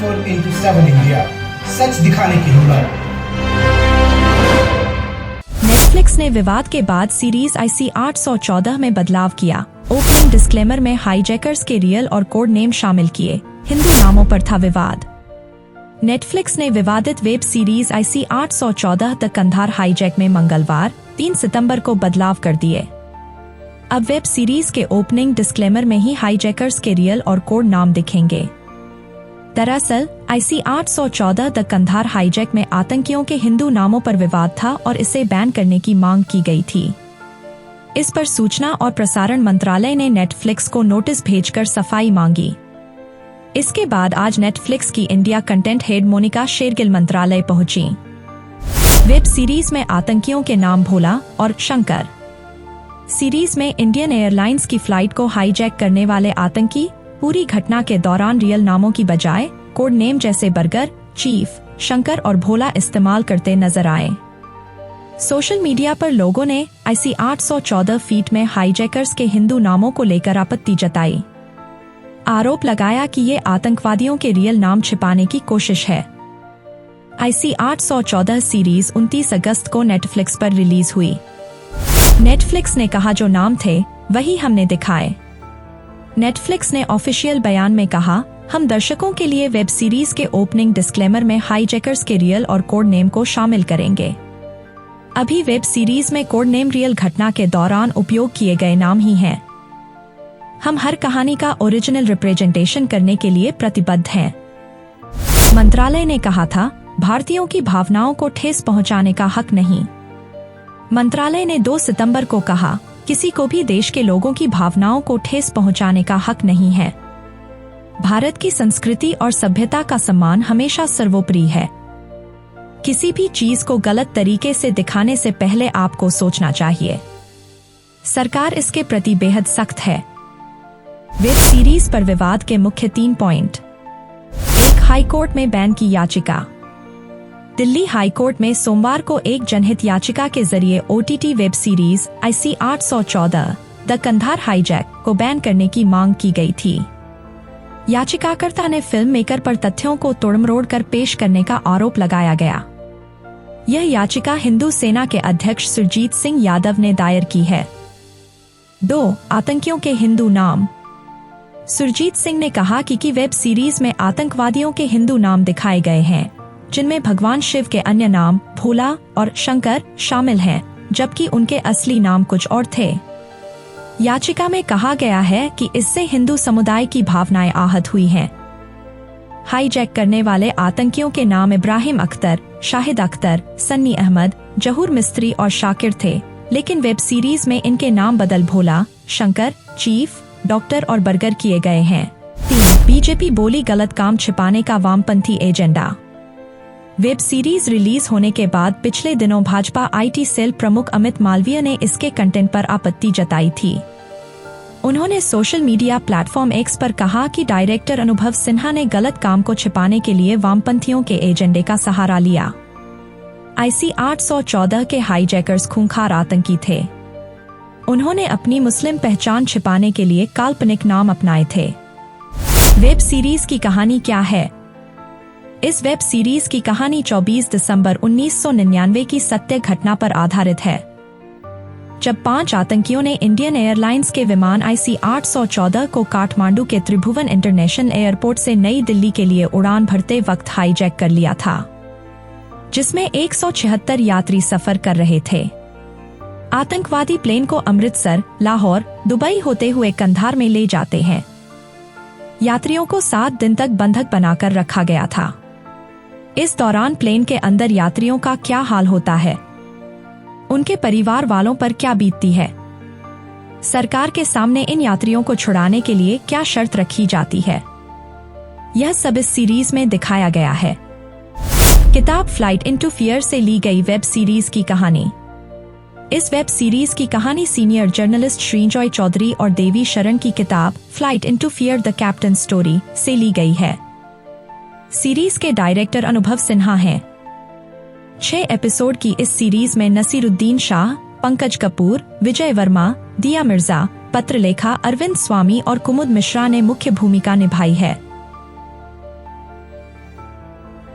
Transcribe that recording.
into 7 India. सच दिखाने की हिम्मत। नेटफ्लिक्स ने विवाद के बाद सीरीज IC 814 में बदलाव किया। ओपनिंग डिस्क्लेमर में हाईजैकर्स के रियल और कोड नेम शामिल किए। हिंदू नामों पर था विवाद। नेटफ्लिक्स ने विवादित web series IC 814 the Kandahar hijack में मंगलवार 3 सितंबर को बदलाव कर दिए। अब वेब सीरीज के ओपनिंग डिस्क्लेमर में ही हाईजैकर्स के रियल और कोड नाम दिखेंगे। दरअसल IC 814 द कंधार हाईजैक में आतंकियों के हिंदू नामों पर विवाद था और इसे बैन करने की मांग की गई थी। इस पर सूचना और प्रसारण मंत्रालय ने नेटफ्लिक्स को नोटिस भेजकर सफाई मांगी। इसके बाद आज नेटफ्लिक्स की India content head Monika Shergill मंत्रालय पहुंची। वेब सीरीज में आतंकियों के नाम भोला और शंकर। सीरीज में इंडियन एयरलाइंस की फ्लाइट को हाईजैक करने वाले आतंकी पूरी घटना के दौरान रियल नामों की बजाय कोड नेम जैसे बर्गर, चीफ, शंकर और भोला इस्तेमाल करते नजर आए। सोशल मीडिया पर लोगों ने IC 814 फीट में हाईजैकर्स के हिंदू नामों को लेकर आपत्ति जताई। आरोप लगाया कि ये आतंकवादियों के रियल नाम छिपाने की कोशिश है। IC 814 सीरीज 29 अगस्त को नेटफ्लिक्स पर रिलीज हुई। नेटफ्लिक्स ने कहा जो नाम थे वही हमने दिखाए। नेटफ्लिक्स ने ऑफिशियल बयान में कहा, हम दर्शकों के लिए वेब सीरीज के ओपनिंग डिस्क्लेमर में हाईजैकर्स के रियल और कोड नेम को शामिल करेंगे। अभी वेब सीरीज में कोड नेम रियल घटना के दौरान उपयोग किए गए नाम ही हैं। हम हर कहानी का ओरिजिनल रिप्रेजेंटेशन करने के लिए प्रतिबद्ध हैं। मंत्रालय ने कहा था, भारतीयों की भावनाओं को ठेस पहुंचाने का हक नहीं। मंत्रालय ने 2 सितंबर को कहा, किसी को भी देश के लोगों की भावनाओं को ठेस पहुंचाने का हक नहीं है। भारत की संस्कृति और सभ्यता का सम्मान हमेशा सर्वोपरि है। किसी भी चीज को गलत तरीके से दिखाने से पहले आपको सोचना चाहिए। सरकार इसके प्रति बेहद सख्त है। वेब सीरीज पर विवाद के मुख्य 3 पॉइंट। 1. हाईकोर्ट में बैन की याचिका। दिल्ली हाईकोर्ट में सोमवार को एक जनहित याचिका के जरिए OTT web series IC 814 the Kandahar hijack को बैन करने की मांग की गई थी। याचिकाकर्ता ने फिल्म मेकर पर तथ्यों को तोड़मरोड़ कर पेश करने का आरोप लगाया गया। यह याचिका हिंदू सेना के अध्यक्ष सुरजीत सिंह यादव ने दायर की है। 2. आतंकियों के हिंदू नाम। सुरजीत सिंह ने कहा कि वेब सीरीज में आतंकवादियों के हिंदू नाम दिखाए गए हैं, जिनमें भगवान शिव के अन्य नाम भोला और शंकर शामिल हैं, जबकि उनके असली नाम कुछ और थे। याचिका में कहा गया है कि इससे हिंदू समुदाय की भावनाएं आहत हुई हैं। हाईजैक करने वाले आतंकियों के नाम इब्राहिम अख्तर, शाहिद अख्तर, सन्नी अहमद, जहूर मिस्त्री और शाकिर थे, लेकिन वेब सीरीज में इनके नाम बदल भोला, शंकर, चीफ, डॉक्टर और बर्गर किए गए हैं। 3. बीजेपी बोली गलत काम छिपाने का वामपंथी एजेंडा। वेब सीरीज रिलीज होने के बाद पिछले दिनों भाजपा IT सेल प्रमुख अमित मालवीय ने इसके कंटेंट पर आपत्ति जताई थी। उन्होंने सोशल मीडिया प्लेटफॉर्म X पर कहा कि डायरेक्टर अनुभव सिन्हा ने गलत काम को छिपाने के लिए वामपंथियों के एजेंडे का सहारा लिया। IC 814 के हाईजैकर्स खूंखार आतंकी थे। उन्होंने अपनी मुस्लिम पहचान छिपाने के लिए काल्पनिक नाम अपनाए थे। वेब सीरीज की कहानी क्या है? इस वेब सीरीज की कहानी 24 दिसंबर 1999 की सत्य घटना पर आधारित है, जब 5 आतंकियों ने इंडियन एयरलाइंस के विमान IC 814 को काठमांडू के त्रिभुवन इंटरनेशनल एयरपोर्ट से नई दिल्ली के लिए उड़ान भरते वक्त हाईजैक कर लिया था, जिसमें 176 यात्री सफर कर रहे थे। आतंकवादी प्लेन को अमृतसर, लाहौर, दुबई होते हुए कंधार में ले जाते हैं। यात्रियों को 7 दिन तक बंधक बनाकर रखा गया था। इस दौरान प्लेन के अंदर यात्रियों का क्या हाल होता है, उनके परिवार वालों पर क्या बीतती है, सरकार के सामने इन यात्रियों को छुड़ाने के लिए क्या शर्त रखी जाती है, यह सब इस सीरीज में दिखाया गया है। किताब फ्लाइट इनटू फियर से ली गई वेब सीरीज की कहानी। इस वेब सीरीज की कहानी सीनियर जर्नलिस्ट श्रीजॉय चौधरी और देवी शरण की किताब flight into fear the captain story से ली गई है। सीरीज के डायरेक्टर अनुभव सिन्हा हैं। 6 एपिसोड की इस सीरीज में नसीरुद्दीन शाह, पंकज कपूर, विजय वर्मा, दिया मिर्जा, पत्रलेखा, अरविंद स्वामी और कुमुद मिश्रा ने मुख्य भूमिका निभाई है।